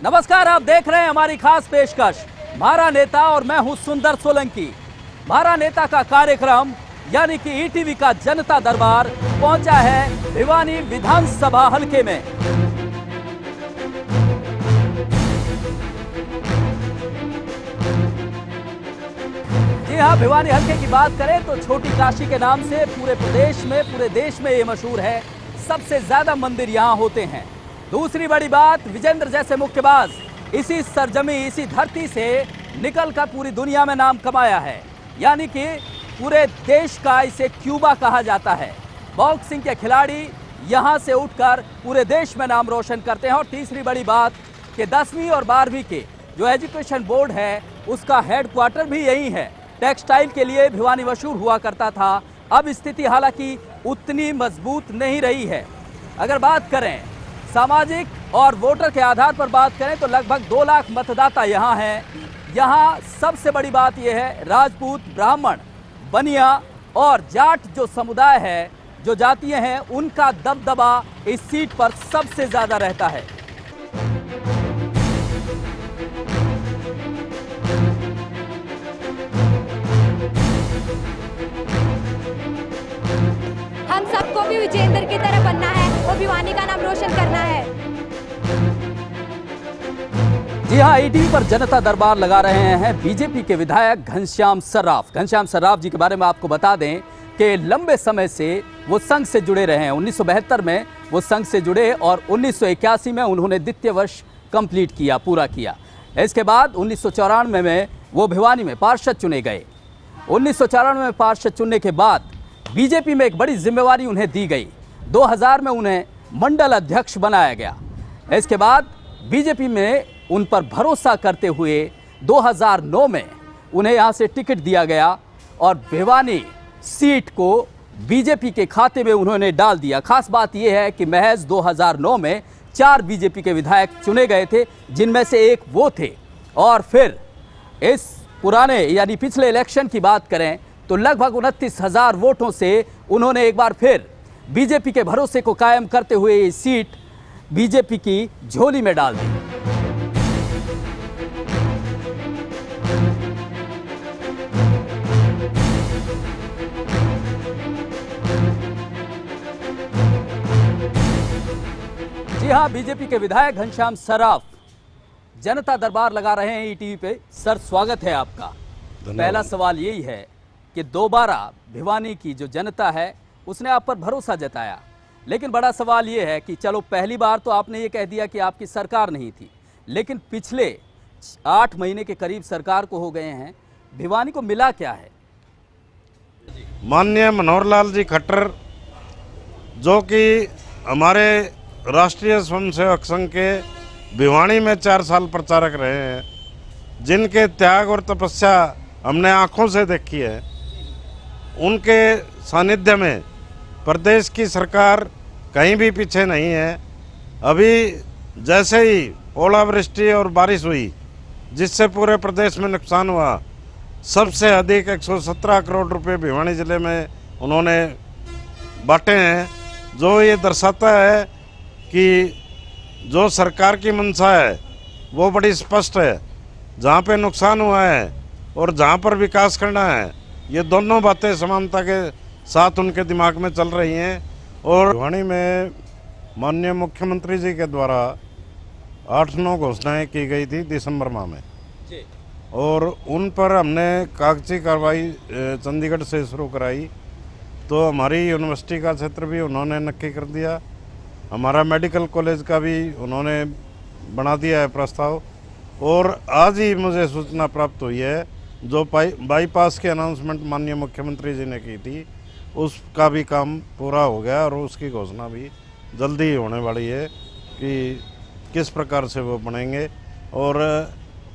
नमस्कार, आप देख रहे हैं हमारी खास पेशकश मारा नेता और मैं हूं सुंदर सोलंकी। मारा नेता का कार्यक्रम यानी कि ईटीवी का जनता दरबार पहुंचा है भिवानी विधानसभा हलके में। जी हां, भिवानी हलके की बात करें तो छोटी काशी के नाम से पूरे प्रदेश में, पूरे देश में ये मशहूर है। सबसे ज्यादा मंदिर यहां होते हैं। दूसरी बड़ी बात, विजेंद्र जैसे मुक्केबाज इसी सरजमी, इसी धरती से निकलकर पूरी दुनिया में नाम कमाया है। यानी कि पूरे देश का इसे क्यूबा कहा जाता है। बॉक्सिंग के खिलाड़ी यहां से उठकर पूरे देश में नाम रोशन करते हैं। और तीसरी बड़ी बात कि 10वीं और 12वीं के जो एजुकेशन बोर्ड है उसका हेडक्वार्टर भी यही है। टेक्सटाइल के लिए भिवानी मशहूर हुआ करता था। अब स्थिति हालांकि उतनी मजबूत नहीं रही है। अगर बात करें सामाजिक और वोटर के आधार पर बात करें तो लगभग 2 लाख मतदाता यहाँ हैं। यहाँ सबसे बड़ी बात यह है, राजपूत, ब्राह्मण, बनिया और जाट जो समुदाय है, जो जातियां हैं, उनका दबदबा इस सीट पर सबसे ज्यादा रहता है। हम सबको भी विजेंद्र की तरह बनना है और भिवानी का नाम रोशन करना है। जी हाँ, ईटीवी पर जनता दरबार लगा रहे हैं बीजेपी के विधायक घनश्याम सर्राफ। घनश्याम सर्राफ जी के बारे में आपको बता दें कि लंबे समय से वो संघ से जुड़े रहे हैं। 1972 में वो संघ से जुड़े और 1981 में उन्होंने द्वितीय वर्ष कंप्लीट किया, पूरा किया। इसके बाद 1994 में वो भिवानी में पार्षद चुने गए। 1994 में पार्षद चुनने के बाद बीजेपी में एक बड़ी जिम्मेवारी उन्हें दी गई। 2000 में उन्हें मंडल अध्यक्ष बनाया गया। इसके बाद बीजेपी में उन पर भरोसा करते हुए 2009 में उन्हें यहां से टिकट दिया गया और भिवानी सीट को बीजेपी के खाते में उन्होंने डाल दिया। खास बात यह है कि महज 2009 में 4 बीजेपी के विधायक चुने गए थे, जिनमें से एक वो थे। और फिर इस पुराने यानी पिछले इलेक्शन की बात करें तो लगभग 29,000 वोटों से उन्होंने एक बार फिर बीजेपी के भरोसे को कायम करते हुए ये सीट बीजेपी की झोली में डाल दी। जी हां, बीजेपी के विधायक घनश्याम सर्राफ जनता दरबार लगा रहे हैं ईटीवी पे। सर, स्वागत है आपका। पहला सवाल यही है कि दोबारा भिवानी की जो जनता है उसने आप पर भरोसा जताया, लेकिन बड़ा सवाल ये है कि चलो पहली बार तो आपने ये कह दिया कि आपकी सरकार नहीं थी, लेकिन पिछले 8 महीने के करीब सरकार को हो गए हैं, भिवानी को मिला क्या है? माननीय मनोहर लाल जी खट्टर, जो कि हमारे राष्ट्रीय स्वयंसेवक संघ के भिवानी में 4 साल प्रचारक रहे हैं, जिनके त्याग और तपस्या हमने आंखों से देखी है, उनके सानिध्य में प्रदेश की सरकार कहीं भी पीछे नहीं है। अभी जैसे ही ओलावृष्टि और बारिश हुई, जिससे पूरे प्रदेश में नुकसान हुआ, सबसे अधिक 117 करोड़ रुपए भिवानी जिले में उन्होंने बांटे हैं, जो ये दर्शाता है कि जो सरकार की मंशा है वो बड़ी स्पष्ट है। जहाँ पे नुकसान हुआ है और जहाँ पर विकास करना है, ये दोनों बातें समानता के साथ उनके दिमाग में चल रही हैं। और भिवानी में माननीय मुख्यमंत्री जी के द्वारा 8-9 घोषणाएं की गई थी दिसंबर माह में, और उन पर हमने कागजी कार्रवाई चंडीगढ़ से शुरू कराई। तो हमारी यूनिवर्सिटी का क्षेत्र भी उन्होंने नक्की कर दिया, हमारा मेडिकल कॉलेज का भी उन्होंने बना दिया है प्रस्ताव। और आज ही मुझे सूचना प्राप्त हुई है, जो बाईपास की अनाउंसमेंट माननीय मुख्यमंत्री जी ने की थी, उसका भी काम पूरा हो गया और उसकी घोषणा भी जल्दी ही होने वाली है कि किस प्रकार से वो बनेंगे। और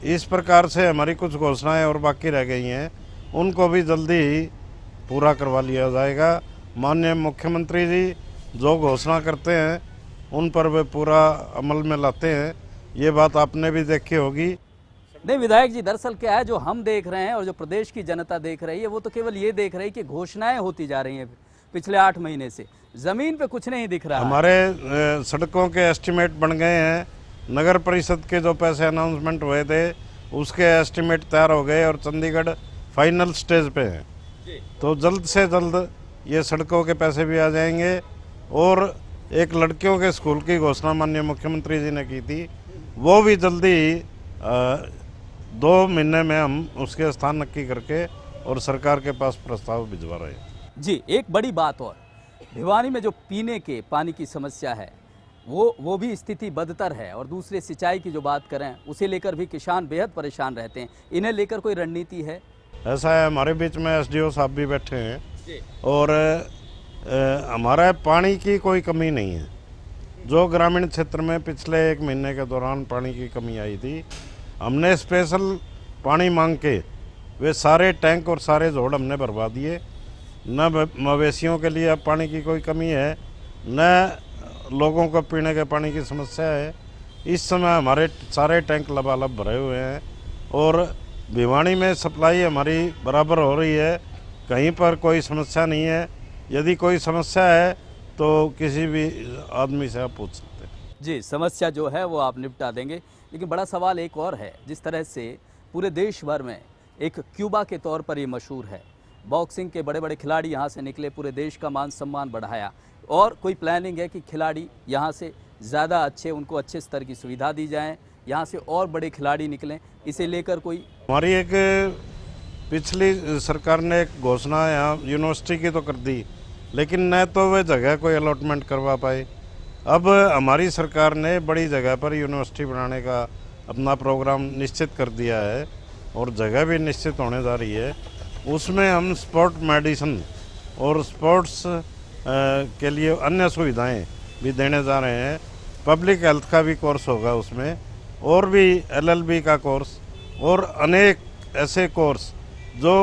इस प्रकार से हमारी कुछ घोषणाएं और बाकी रह गई हैं, उनको भी जल्दी ही पूरा करवा लिया जाएगा। माननीय मुख्यमंत्री जी जो घोषणा करते हैं उन पर वे पूरा अमल में लाते हैं, ये बात आपने भी देखी होगी। नहीं विधायक जी, दरअसल क्या है, जो हम देख रहे हैं और जो प्रदेश की जनता देख रही है, वो तो केवल ये देख रही है कि घोषणाएं होती जा रही हैं पिछले 8 महीने से, जमीन पे कुछ नहीं दिख रहा। हमारे सड़कों के एस्टीमेट बन गए हैं, नगर परिषद के जो पैसे अनाउंसमेंट हुए थे उसके एस्टिमेट तैयार हो गए और चंडीगढ़ फाइनल स्टेज पे है। तो जल्द से जल्द ये सड़कों के पैसे भी आ जाएंगे। और एक लड़कियों के स्कूल की घोषणा माननीय मुख्यमंत्री जी ने की थी, वो भी जल्दी ही 2 महीने में हम उसके स्थान नक्की करके और सरकार के पास प्रस्ताव भिजवा रहे हैं। जी, एक बड़ी बात और, भिवानी में जो पीने के पानी की समस्या है वो भी स्थिति बदतर है, और दूसरे सिंचाई की जो बात करें उसे लेकर भी किसान बेहद परेशान रहते हैं। इन्हें लेकर कोई रणनीति है? ऐसा है, हमारे बीच में एसडीओ साहब भी बैठे हैं और हमारा पानी की कोई कमी नहीं है। जो ग्रामीण क्षेत्र में पिछले 1 महीने के दौरान पानी की कमी आई थी, हमने स्पेशल पानी मांग के वे सारे टैंक और सारे जोड़ हमने भरवा दिए। न मवेशियों के लिए अब पानी की कोई कमी है, न लोगों को पीने के पानी की समस्या है। इस समय हमारे सारे टैंक लबालब भरे हुए हैं और भिवानी में सप्लाई हमारी बराबर हो रही है, कहीं पर कोई समस्या नहीं है। यदि कोई समस्या है तो किसी भी आदमी से आप पूछ सकते हैं। जी, समस्या जो है वो आप निपटा देंगे। लेकिन बड़ा सवाल एक और है, जिस तरह से पूरे देश भर में एक क्यूबा के तौर पर ये मशहूर है, बॉक्सिंग के बड़े बड़े खिलाड़ी यहाँ से निकले, पूरे देश का मान सम्मान बढ़ाया, और कोई प्लानिंग है कि खिलाड़ी यहाँ से ज़्यादा अच्छे, उनको अच्छे स्तर की सुविधा दी जाए, यहाँ से और बड़े खिलाड़ी निकलें, इसे लेकर कोई? हमारी एक पिछली सरकार ने एक घोषणा यहाँ यूनिवर्सिटी की तो कर दी, लेकिन न तो वे जगह कोई अलॉटमेंट करवा पाए। अब हमारी सरकार ने बड़ी जगह पर यूनिवर्सिटी बनाने का अपना प्रोग्राम निश्चित कर दिया है और जगह भी निश्चित होने जा रही है। उसमें हम स्पोर्ट मेडिसिन और स्पोर्ट्स के लिए अन्य सुविधाएं भी देने जा रहे हैं। पब्लिक हेल्थ का भी कोर्स होगा उसमें, और भी एलएलबी का कोर्स और अनेक ऐसे कोर्स जो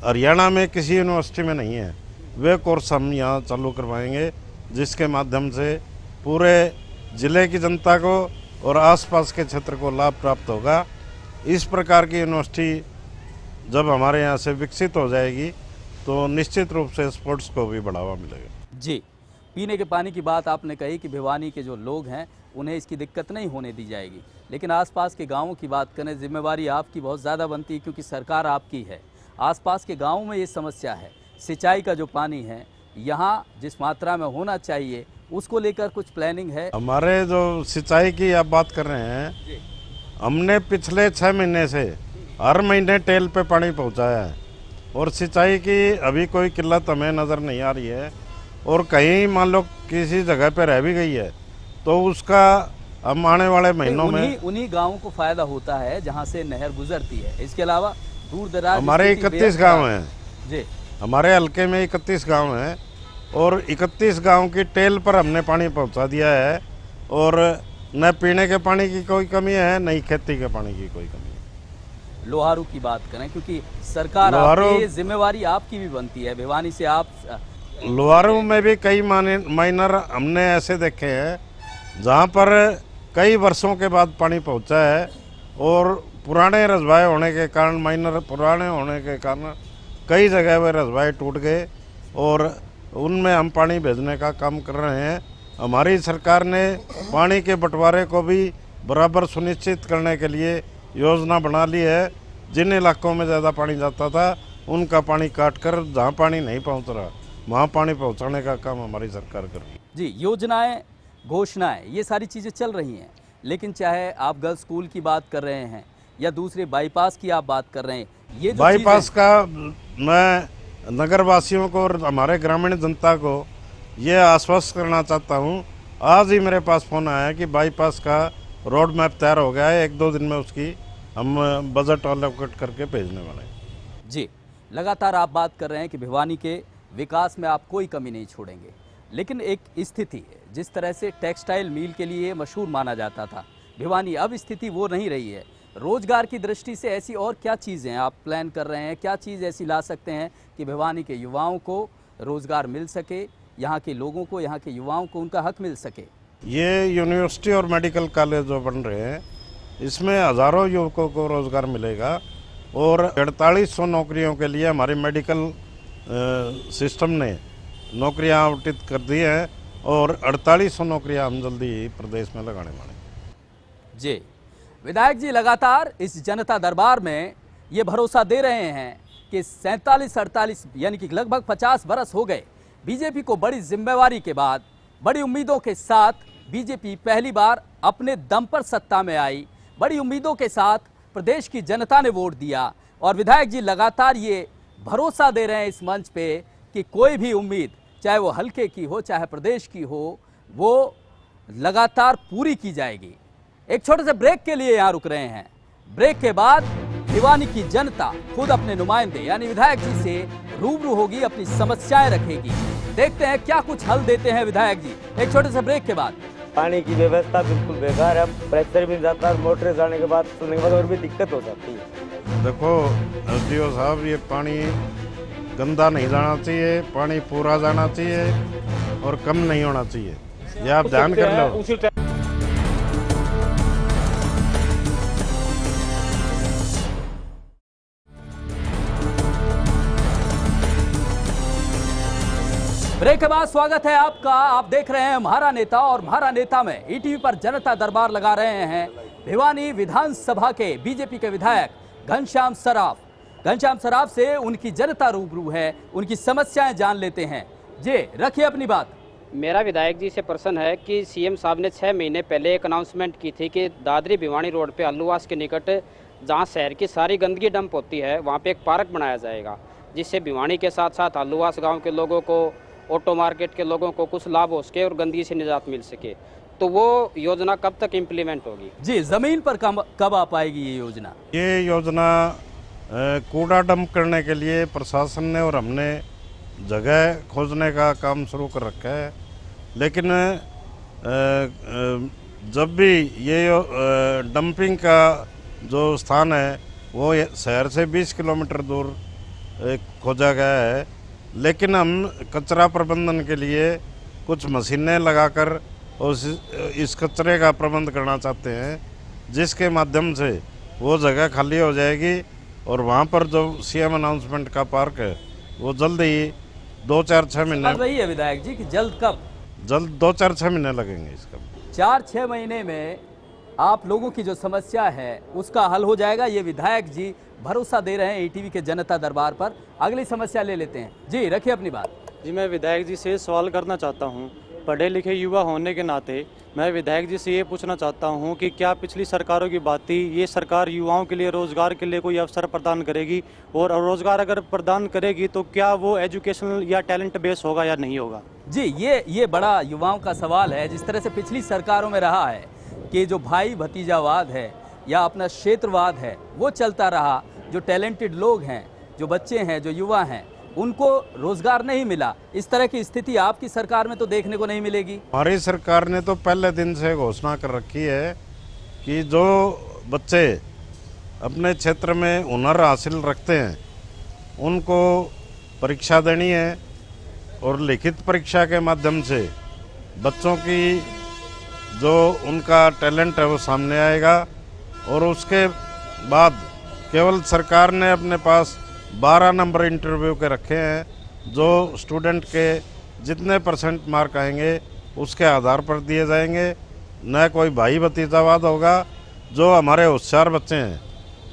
हरियाणा में किसी यूनिवर्सिटी में नहीं है, वे कोर्स हम यहाँ चालू करवाएंगे, जिसके माध्यम से पूरे ज़िले की जनता को और आसपास के क्षेत्र को लाभ प्राप्त होगा। इस प्रकार की यूनिवर्सिटी जब हमारे यहाँ से विकसित हो जाएगी तो निश्चित रूप से स्पोर्ट्स को भी बढ़ावा मिलेगा। जी, पीने के पानी की बात आपने कही कि भिवानी के जो लोग हैं उन्हें इसकी दिक्कत नहीं होने दी जाएगी, लेकिन आसपास के गांवों की बात करें, जिम्मेवारी आपकी बहुत ज़्यादा बनती है क्योंकि सरकार आपकी है। आसपास के गांवों में ये समस्या है, सिंचाई का जो पानी है यहाँ जिस मात्रा में होना चाहिए उसको लेकर कुछ प्लानिंग है? हमारे जो सिंचाई की आप बात कर रहे हैं, हमने पिछले 6 महीने से हर महीने टेल पे पानी पहुँचाया है और सिंचाई की अभी कोई किल्लत हमें नज़र नहीं आ रही है। और कहीं मान लो किसी जगह पे रह भी गई है तो उसका हम आने वाले महीनों में उन्हीं गाँवों को फायदा होता है जहाँ से नहर गुजरती है। इसके अलावा दूर दराज हमारे 31 गाँव हैं जी, हमारे हल्के में 31 गांव हैं और 31 गांव की टेल पर हमने पानी पहुंचा दिया है और न पीने के पानी की कोई कमी है, न ही खेती के पानी की कोई कमी है। लोहारू की बात करें, क्योंकि सरकार आपकी, जिम्मेवारी आपकी भी बनती है, भिवानी से आप। लोहारू में भी कई माइनर हमने ऐसे देखे हैं जहां पर कई वर्षों के बाद पानी पहुंचा है और पुराने रजवाए होने के कारण, माइनर पुराने होने के कारण कई जगह वे रजवाए टूट गए और उनमें हम पानी भेजने का काम कर रहे हैं। हमारी सरकार ने पानी के बंटवारे को भी बराबर सुनिश्चित करने के लिए योजना बना ली है। जिन इलाकों में ज़्यादा पानी जाता था उनका पानी काट कर जहाँ पानी नहीं पहुँच रहा वहाँ पानी पहुँचाने का काम हमारी सरकार कर रही है। जी, योजनाएं, घोषणाएं, ये सारी चीज़ें चल रही हैं, लेकिन चाहे आप गर्ल्स स्कूल की बात कर रहे हैं या दूसरे बाईपास की आप बात कर रहे हैं, ये जो बाईपास का मैं नगर वासियों को और हमारे ग्रामीण जनता को ये आश्वस्त करना चाहता हूँ। आज ही मेरे पास फ़ोन आया कि बाईपास का रोड मैप तैयार हो गया है, 1-2 दिन में उसकी हम बजट एलोकेट करके भेजने वाले हैं। जी, लगातार आप बात कर रहे हैं कि भिवानी के विकास में आप कोई कमी नहीं छोड़ेंगे, लेकिन एक स्थिति है, जिस तरह से टेक्सटाइल मिल के लिए मशहूर माना जाता था भिवानी, अब स्थिति वो नहीं रही है। रोजगार की दृष्टि से ऐसी और क्या चीज़ें आप प्लान कर रहे हैं, क्या चीज़ ऐसी ला सकते हैं कि भिवानी के युवाओं को रोजगार मिल सके, यहाँ के लोगों को, यहाँ के युवाओं को उनका हक मिल सके? ये यूनिवर्सिटी और मेडिकल कॉलेज जो बन रहे हैं इसमें हज़ारों युवकों को रोज़गार मिलेगा और 4800 नौकरियों के लिए हमारे मेडिकल सिस्टम ने नौकरियां आवंटित कर दी हैं और 4800 नौकरियां हम जल्दी ही प्रदेश में लगाने वाले हैं। जी, विधायक जी लगातार इस जनता दरबार में ये भरोसा दे रहे हैं कि 47-48 यानी कि लगभग 50 बरस हो गए बीजेपी को बड़ी जिम्मेवारी के बाद, बड़ी उम्मीदों के साथ बीजेपी पहली बार अपने दम पर सत्ता में आई, बड़ी उम्मीदों के साथ प्रदेश की जनता ने वोट दिया और विधायक जी लगातार ये भरोसा दे रहे हैं इस मंच पे कि कोई भी उम्मीद, चाहे वो हल्के की हो चाहे प्रदेश की हो, वो लगातार पूरी की जाएगी। एक छोटे से ब्रेक के लिए यहाँ रुक रहे हैं। ब्रेक के बाद भिवानी की जनता खुद अपने नुमाइंदे यानी विधायक जी से रूबरू होगी, अपनी समस्याएं रखेगी। देखते हैं क्या कुछ हल देते हैं विधायक जी एक छोटे से ब्रेक के बाद। पानी की व्यवस्था बिल्कुल बेकार है, प्रेशर भी जाता है, मोटर जाने के बाद सुनने के बाद और भी दिक्कत हो जाती है। देखो एसडीओ साहब, ये पानी गंदा नहीं जाना चाहिए, पानी पूरा जाना चाहिए और कम नहीं होना चाहिए, ये आप ध्यान कर लो। ब्रेक के बाद स्वागत है आपका। आप देख रहे हैं म्हारा नेता और म्हारा नेता में ईटीवी पर जनता दरबार लगा रहे हैं भिवानी विधानसभा के बीजेपी के विधायक घनश्याम सराफ। घनश्याम सराफ से उनकी जनता रूबरू है, उनकी समस्याएं जान लेते हैं। जी रखिए अपनी बात। मेरा विधायक जी से प्रश्न है कि सीएम साहब ने 6 महीने पहले एक अनाउंसमेंट की थी कि दादरी भिवानी रोड पे अल्लूवास के निकट जहां शहर की सारी गंदगी डंप होती है वहां पे एक पार्क बनाया जाएगा, जिससे भिवानी के साथ साथ अल्लूवास गांव के लोगों को, ऑटो मार्केट के लोगों को कुछ लाभ हो सके और गंदगी से निजात मिल सके। तो वो योजना कब तक इम्प्लीमेंट होगी? जी, जमीन पर कब आ पाएगी ये योजना? ये योजना कूड़ा डंप करने के लिए प्रशासन ने और हमने जगह खोजने का काम शुरू कर रखा है, लेकिन जब भी ये डंपिंग का जो स्थान है वो शहर से 20 किलोमीटर दूर खोजा गया है, लेकिन हम कचरा प्रबंधन के लिए कुछ मशीनें लगाकर इस कचरे का प्रबंध करना चाहते हैं, जिसके माध्यम से वो जगह खाली हो जाएगी और वहाँ पर जो सीएम अनाउंसमेंट का पार्क है वो जल्द ही 2-4-6 महीने रही है विधायक जी कि जल्द कब? जल्द 2-4-6 महीने लगेंगे इसका। 4-6 महीने में आप लोगों की जो समस्या है उसका हल हो जाएगा, ये विधायक जी भरोसा दे रहे हैं ईटीवी के जनता दरबार पर। अगली समस्या ले लेते हैं। जी रखिए अपनी बात। जी, मैं विधायक जी से सवाल करना चाहता हूं। पढ़े लिखे युवा होने के नाते मैं विधायक जी से ये पूछना चाहता हूं कि क्या पिछली सरकारों की बात थी, ये सरकार युवाओं के लिए रोजगार के लिए कोई अवसर प्रदान करेगी, और रोजगार अगर प्रदान करेगी तो क्या वो एजुकेशनल या टैलेंट बेस होगा या नहीं होगा? जी, ये बड़ा युवाओं का सवाल है। जिस तरह से पिछली सरकारों में रहा है कि जो भाई भतीजावाद है या अपना क्षेत्रवाद है वो चलता रहा, जो टैलेंटेड लोग हैं, जो बच्चे हैं, जो युवा हैं, उनको रोजगार नहीं मिला। इस तरह की स्थिति आपकी सरकार में तो देखने को नहीं मिलेगी। हमारी सरकार ने तो पहले दिन से घोषणा कर रखी है कि जो बच्चे अपने क्षेत्र में हुनर हासिल रखते हैं उनको परीक्षा देनी है और लिखित परीक्षा के माध्यम से बच्चों की जो उनका टैलेंट है वो सामने आएगा, और उसके बाद केवल सरकार ने अपने पास 12 नंबर इंटरव्यू के रखे हैं, जो स्टूडेंट के जितने % मार्क आएंगे उसके आधार पर दिए जाएंगे। न कोई भाई भतीजावाद होगा। जो हमारे होशियार बच्चे हैं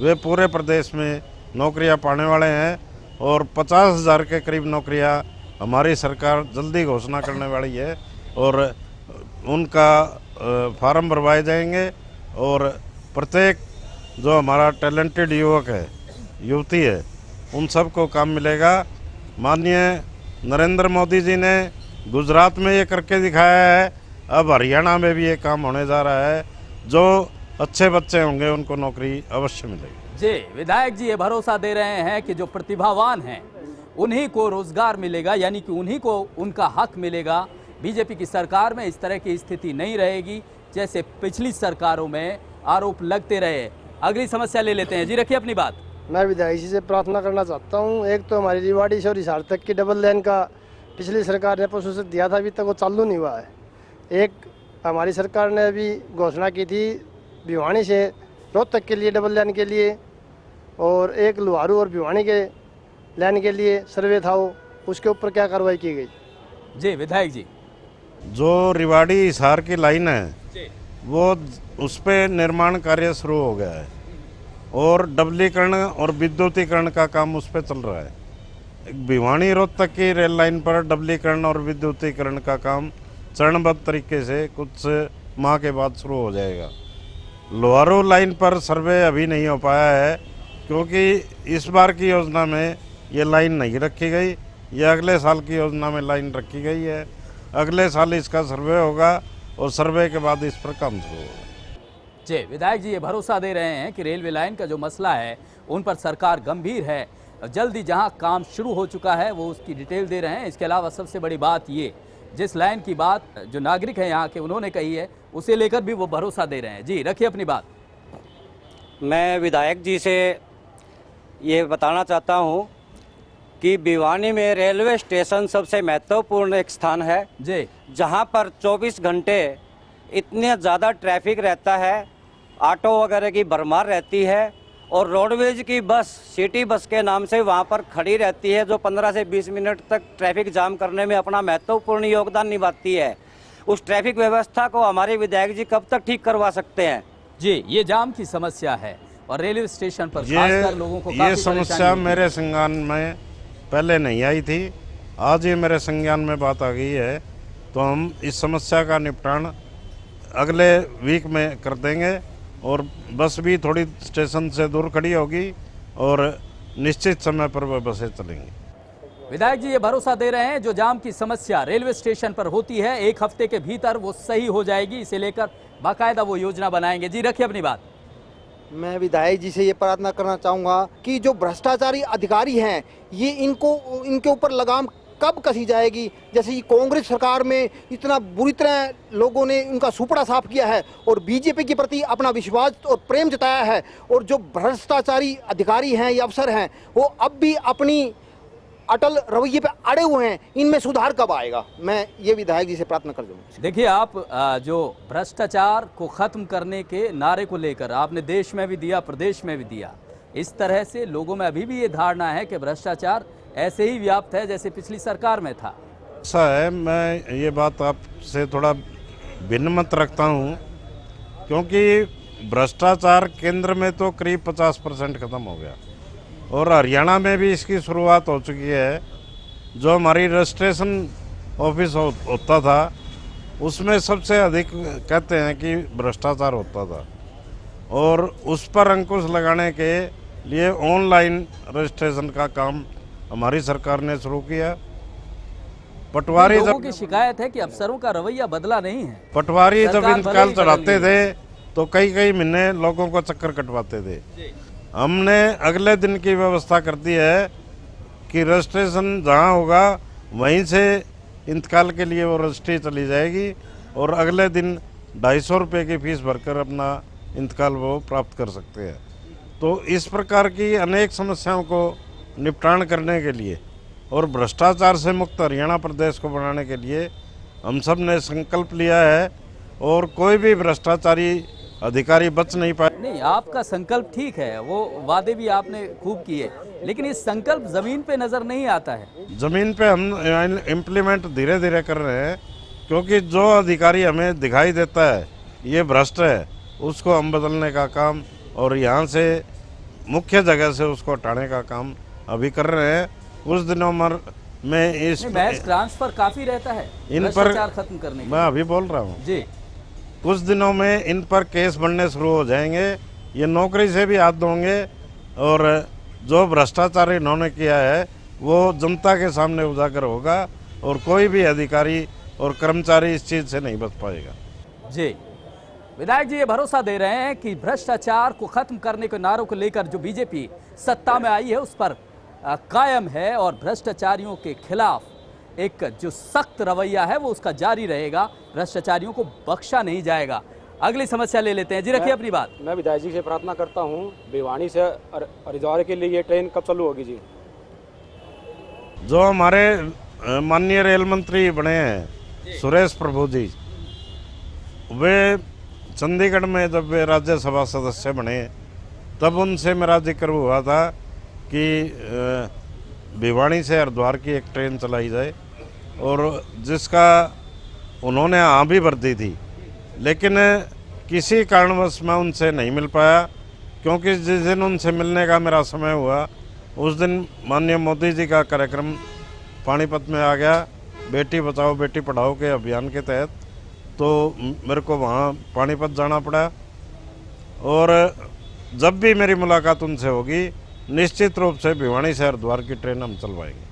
वे पूरे प्रदेश में नौकरियां पाने वाले हैं और 50,000 के करीब नौकरियां हमारी सरकार जल्दी घोषणा करने वाली है, और उनका फार्म भरवाए जाएंगे और प्रत्येक जो हमारा टैलेंटेड युवक है, युवती है, उन सब को काम मिलेगा। माननीय नरेंद्र मोदी जी ने गुजरात में ये करके दिखाया है, अब हरियाणा में भी ये काम होने जा रहा है। जो अच्छे बच्चे होंगे उनको नौकरी अवश्य मिलेगी। जी, विधायक जी ये भरोसा दे रहे हैं कि जो प्रतिभावान हैं उन्हीं को रोजगार मिलेगा, यानी कि उन्हीं को उनका हक मिलेगा। बीजेपी की सरकार में इस तरह की स्थिति नहीं रहेगी जैसे पिछली सरकारों में आरोप लगते रहे। अगली समस्या ले लेते हैं। जी रखिए अपनी बात। मैं विधायक जी से प्रार्थना करना चाहता हूं। एक तो हमारी रिवाड़ी से और हिसार तक की डबल लाइन का पिछली सरकार ने प्रशोषित दिया था, अभी तक वो चालू नहीं हुआ है। एक हमारी सरकार ने अभी घोषणा की थी भिवानी से रोहतक के लिए डबल लाइन के लिए, और एक लुहारू और भिवानी के लाइन के लिए सर्वे था, वो उसके ऊपर क्या कार्रवाई की गई? जी विधायक जी, जो रिवाड़ी हिसार की लाइन है वो उस पर निर्माण कार्य शुरू हो गया है और डबलीकरण और विद्युतीकरण का काम उस पर चल रहा है। भिवानी रोहतक की रेल लाइन पर डबलीकरण और विद्युतीकरण का काम चरणबद्ध तरीके से कुछ माह के बाद शुरू हो जाएगा। लोहारू लाइन पर सर्वे अभी नहीं हो पाया है क्योंकि इस बार की योजना में ये लाइन नहीं रखी गई, ये अगले साल की योजना में लाइन रखी गई है। अगले साल इसका सर्वे होगा और सर्वे के बाद इस पर काम शुरू होगा। जी, विधायक जी ये भरोसा दे रहे हैं कि रेलवे लाइन का जो मसला है उन पर सरकार गंभीर है, जल्दी जहां काम शुरू हो चुका है वो उसकी डिटेल दे रहे हैं। इसके अलावा सबसे बड़ी बात ये, जिस लाइन की बात जो नागरिक हैं यहाँ के उन्होंने कही है उसे लेकर भी वो भरोसा दे रहे हैं। जी रखिए अपनी बात। मैं विधायक जी से ये बताना चाहता हूँ कि भिवानी में रेलवे स्टेशन सबसे महत्वपूर्ण एक स्थान है जी, जहाँ पर 24 घंटे इतने ज़्यादा ट्रैफिक रहता है, ऑटो वगैरह की भरमार रहती है और रोडवेज की बस सिटी बस के नाम से वहाँ पर खड़ी रहती है, जो 15 से 20 मिनट तक ट्रैफिक जाम करने में अपना महत्वपूर्ण योगदान निभाती है। उस ट्रैफिक व्यवस्था को हमारे विधायक जी कब तक ठीक करवा सकते हैं? जी ये जाम की समस्या है और रेलवे स्टेशन पर खासकर लोगों को ये समस्या मेरे संज्ञान में पहले नहीं आई थी, आज ये मेरे संज्ञान में बात आ गई है, तो हम इस समस्या का निपटान अगले वीक में कर देंगे और बस भी थोड़ी स्टेशन से दूर खड़ी होगी और निश्चित समय पर वह बसें चलेंगी। विधायक जी ये भरोसा दे रहे हैं जो जाम की समस्या रेलवे स्टेशन पर होती है 1 हफ्ते के भीतर वो सही हो जाएगी, इसे लेकर बाकायदा वो योजना बनाएंगे। जी रखिए अपनी बात। मैं विधायक जी से ये प्रार्थना करना चाहूँगा कि जो भ्रष्टाचारी अधिकारी हैं ये इनके ऊपर लगाम कब कसी जाएगी। जैसे कि कांग्रेस सरकार में इतना बुरी तरह लोगों ने उनका सुपड़ा साफ किया है और बीजेपी के प्रति अपना विश्वास और प्रेम जताया है, और जो भ्रष्टाचारी अधिकारी हैं या अफसर हैं वो अब भी अपनी अटल रवैये पे अड़े हुए हैं, इनमें सुधार कब आएगा? मैं ये विधायक जी से प्रार्थना कर दूँगा। देखिए आप जो भ्रष्टाचार को खत्म करने के नारे को लेकर आपने देश में भी दिया, प्रदेश में भी दिया, इस तरह से लोगों में अभी भी ये धारणा है कि भ्रष्टाचार ऐसे ही व्याप्त है जैसे पिछली सरकार में था। ऐसा है, मैं ये बात आपसे थोड़ा भिन्न मत रखता हूँ क्योंकि भ्रष्टाचार केंद्र में तो करीब 50% खत्म हो गया और हरियाणा में भी इसकी शुरुआत हो चुकी है। जो हमारी रजिस्ट्रेशन ऑफिस होता था उसमें सबसे अधिक कहते हैं कि भ्रष्टाचार होता था और उस पर अंकुश लगाने के लिए ऑनलाइन रजिस्ट्रेशन का काम हमारी सरकार ने शुरू किया। पटवारी लोगों की शिकायत है कि अफसरों का रवैया बदला नहीं है। पटवारी जब इंतकाल चढ़ाते थे तो कई महीने लोगों को चक्कर कटवाते थे। हमने अगले दिन की व्यवस्था कर दी है कि रजिस्ट्रेशन जहाँ होगा वहीं से इंतकाल के लिए वो रजिस्ट्री चली जाएगी और अगले दिन 250 रुपये की फीस भरकर अपना इंतकाल वो प्राप्त कर सकते हैं। तो इस प्रकार की अनेक समस्याओं को निपटान करने के लिए और भ्रष्टाचार से मुक्त हरियाणा प्रदेश को बनाने के लिए हम सब ने संकल्प लिया है और कोई भी भ्रष्टाचारी अधिकारी बच नहीं पाए। नहीं, आपका संकल्प ठीक है, वो वादे भी आपने खूब किए, लेकिन ये संकल्प जमीन पे नजर नहीं आता है। जमीन पे हम इम्प्लीमेंट धीरे धीरे कर रहे हैं क्योंकि जो अधिकारी हमें दिखाई देता है ये भ्रष्ट है उसको हम बदलने का काम और यहाँ से मुख्य जगह से उसको हटाने का काम अभी कर रहे हैं। कुछ दिनों में इस ट्रांसफर काफी रहता है इन पर खत्म करने मैं अभी बोल रहा हूँ जी, कुछ दिनों में इन पर केस बनने शुरू हो जाएंगे, ये नौकरी से भी हाथ धोंगे और जो भ्रष्टाचार इन्होंने किया है वो जनता के सामने उजागर होगा और कोई भी अधिकारी और कर्मचारी इस चीज़ से नहीं बच पाएगा। जी, विधायक जी ये भरोसा दे रहे हैं कि भ्रष्टाचार को खत्म करने के नारों को लेकर जो बीजेपी सत्ता में आई है उस पर कायम है और भ्रष्टाचारियों के खिलाफ एक जो सख्त रवैया है वो उसका जारी रहेगा, भ्रष्टाचारियों को बख्शा नहीं जाएगा। अगली समस्या ले लेते हैं। जी रखिए अपनी बात। मैं विधायक जी से प्रार्थना करता हूं, भिवानी से हरिद्वार के लिए ये ट्रेन कब चालू होगी? जी, जो हमारे माननीय रेल मंत्री बने हैं सुरेश प्रभु जी, वे चंडीगढ़ में जब वे राज्यसभा सदस्य बने तब उनसे मेरा जिक्र हुआ था कि भिवानी से हरिद्वार की एक ट्रेन चलाई जाए और जिसका उन्होंने हाँ भी भर दी थी, लेकिन किसी कारणवश मैं उनसे नहीं मिल पाया, क्योंकि जिस दिन उनसे मिलने का मेरा समय हुआ उस दिन माननीय मोदी जी का कार्यक्रम पानीपत में आ गया, बेटी बचाओ बेटी पढ़ाओ के अभियान के तहत। तो मेरे को वहाँ पानीपत जाना पड़ा, और जब भी मेरी मुलाकात उनसे होगी निश्चित रूप से भिवानी से हरिद्वार की ट्रेन हम चलवाएंगे।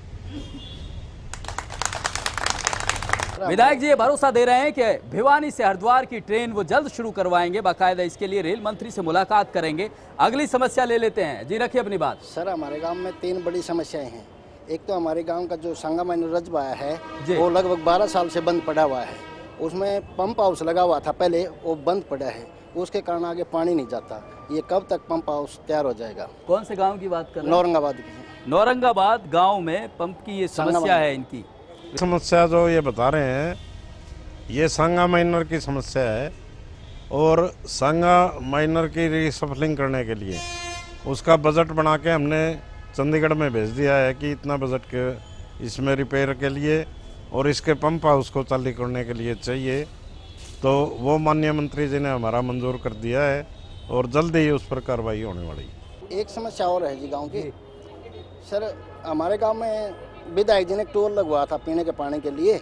विधायक जी ये भरोसा दे रहे हैं कि भिवानी से हरिद्वार की ट्रेन वो जल्द शुरू करवाएंगे, बाकायदा इसके लिए रेल मंत्री से मुलाकात करेंगे। अगली समस्या ले लेते हैं जी, रखिए अपनी बात। सर हमारे गांव में 3 बड़ी समस्याएं हैं। एक तो हमारे गांव का जो संगा माइनर रजबा है वो लगभग 12 साल से बंद पड़ा हुआ है। उसमें पंप हाउस लगा हुआ था पहले, वो बंद पड़ा है, उसके कारण आगे पानी नहीं जाता। ये कब तक पंप हाउस तैयार हो जाएगा? कौन से गाँव की बात कर रहे हैं? नौरंगाबाद की। नौरंगाबाद गाँव में पंप की ये समस्या है। इनकी समस्या जो ये बता रहे हैं ये सांगा माइनर की समस्या है, और सांगा माइनर की रीसफलिंग करने के लिए उसका बजट बना के हमने चंडीगढ़ में भेज दिया है कि इतना बजट के इसमें रिपेयर के लिए और इसके पंप हाउस को चालू करने के लिए चाहिए। तो वो माननीय मंत्री जी ने हमारा मंजूर कर दिया है और जल्द ही उस पर कार्रवाई होने वाली है। एक समस्या और है जी गाँव की। सर हमारे गाँव में विधायक जी ने टोल लगवाया था पीने के पानी के लिए,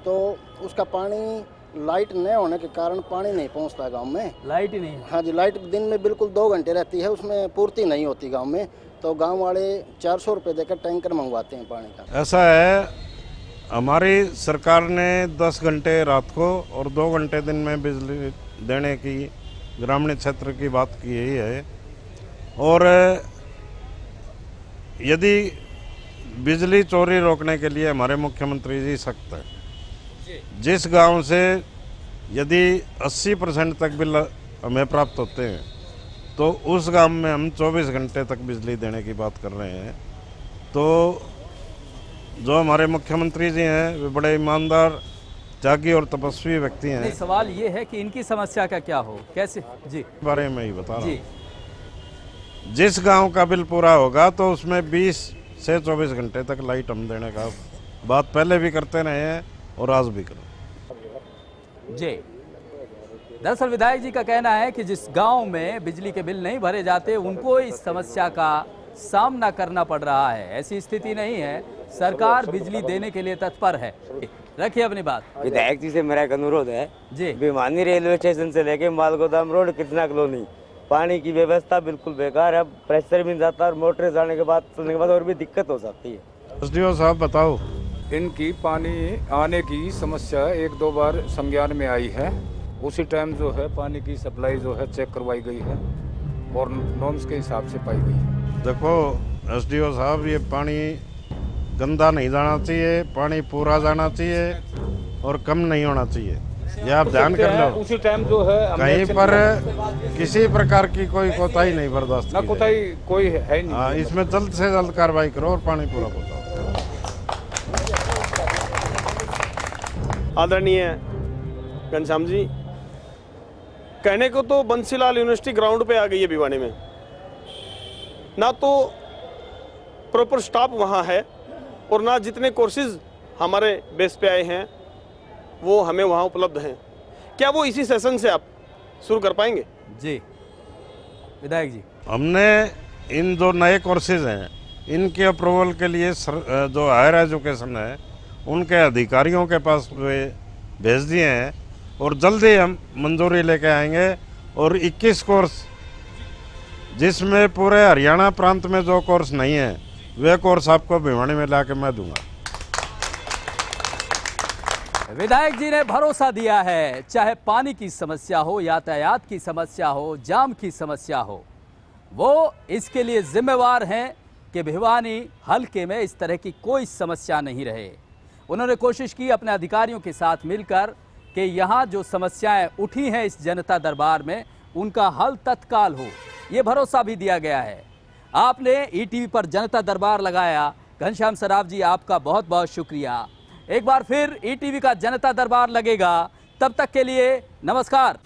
तो उसका पानी लाइट न होने के कारण पानी नहीं पहुंचता गांव में। लाइट ही नहीं? हाँ जी, लाइट दिन में बिल्कुल 2 घंटे रहती है, उसमें पूर्ति नहीं होती गांव में। तो गांव वाले 400 रुपये देकर टैंकर मंगवाते हैं पानी का। ऐसा है, हमारी सरकार ने 10 घंटे रात को और 2 घंटे दिन में बिजली देने की ग्रामीण क्षेत्र की बात की है। और यदि बिजली चोरी रोकने के लिए हमारे मुख्यमंत्री जी सख्त है। जिस गांव से यदि 80% तक बिल हमें प्राप्त होते हैं तो उस गांव में हम 24 घंटे तक बिजली देने की बात कर रहे हैं। तो जो हमारे मुख्यमंत्री जी हैं वे बड़े ईमानदार, त्यागी और तपस्वी व्यक्ति हैं। सवाल ये है कि इनकी समस्या का क्या हो, कैसे जी बारे में ही बता रहा हूँ। जिस गांव का बिल पूरा होगा तो उसमें 20 से 24 घंटे तक लाइट हम देने का बात पहले भी करते रहे हैं और आज भी करें। जी, दरअसल विधायक जी का कहना है कि जिस गांव में बिजली के बिल नहीं भरे जाते उनको इस समस्या का सामना करना पड़ रहा है। ऐसी स्थिति नहीं है, सरकार बिजली देने के लिए तत्पर है। रखिए अपनी बात। विधायक जी से मेरा एक अनुरोध है जी, भिवानी रेलवे स्टेशन से लेके मालगोदाम रोड कृष्णा कॉलोनी पानी की व्यवस्था बिल्कुल बेकार है। प्रेशर भी जाता है और मोटर जाने के बाद और भी दिक्कत हो सकती है। एसडीओ साहब बताओ। इनकी पानी आने की समस्या 1-2 बार संज्ञान में आई है। उसी टाइम जो है पानी की सप्लाई जो है चेक करवाई गई है और नॉर्म्स के हिसाब से पाई गई है। देखो एसडीओ साहब, ये पानी गंदा नहीं जाना चाहिए, पानी पूरा जाना चाहिए और कम नहीं होना चाहिए। ये आप ध्यान कर लो। उसी टाइम जो है कहीं पर किसी प्रकार की कोई कोताही नहीं बर्दाश्त ना, कोताही कोई है नहीं। हाँ, इसमें जल्द से जल्द कार्रवाई करो और पानी पूरा पहुंचाओ। आदरणीय घनश्याम जी, कहने को तो बंसीलाल यूनिवर्सिटी ग्राउंड पे आ गई है भिवानी में, ना तो प्रॉपर स्टाफ वहाँ है और ना जितने कोर्सेज हमारे बेस पे आए हैं वो हमें वहाँ उपलब्ध हैं। क्या वो इसी सेशन से आप शुरू कर पाएंगे? जी विधायक जी, हमने इन जो नए कोर्सेज हैं इनके अप्रूवल के लिए जो हायर एजुकेशन है उनके अधिकारियों के पास वे भेज दिए हैं और जल्द ही हम मंजूरी लेके आएंगे। और 21 कोर्स जिसमें पूरे हरियाणा प्रांत में जो कोर्स नहीं है वे कोर्स आपको भिवानी में लाके मैं दूंगा। विधायक जी ने भरोसा दिया है, चाहे पानी की समस्या हो, यातायात की समस्या हो, जाम की समस्या हो, वो इसके लिए जिम्मेवार हैं कि भिवानी हलके में इस तरह की कोई समस्या नहीं रहे। उन्होंने कोशिश की अपने अधिकारियों के साथ मिलकर कि यहाँ जो समस्याएं उठी हैं इस जनता दरबार में उनका हल तत्काल हो, ये भरोसा भी दिया गया है। आपने ईटीवी पर जनता दरबार लगाया, घनश्याम सराफ जी आपका बहुत बहुत शुक्रिया। एक बार फिर ईटीवी का जनता दरबार लगेगा, तब तक के लिए नमस्कार।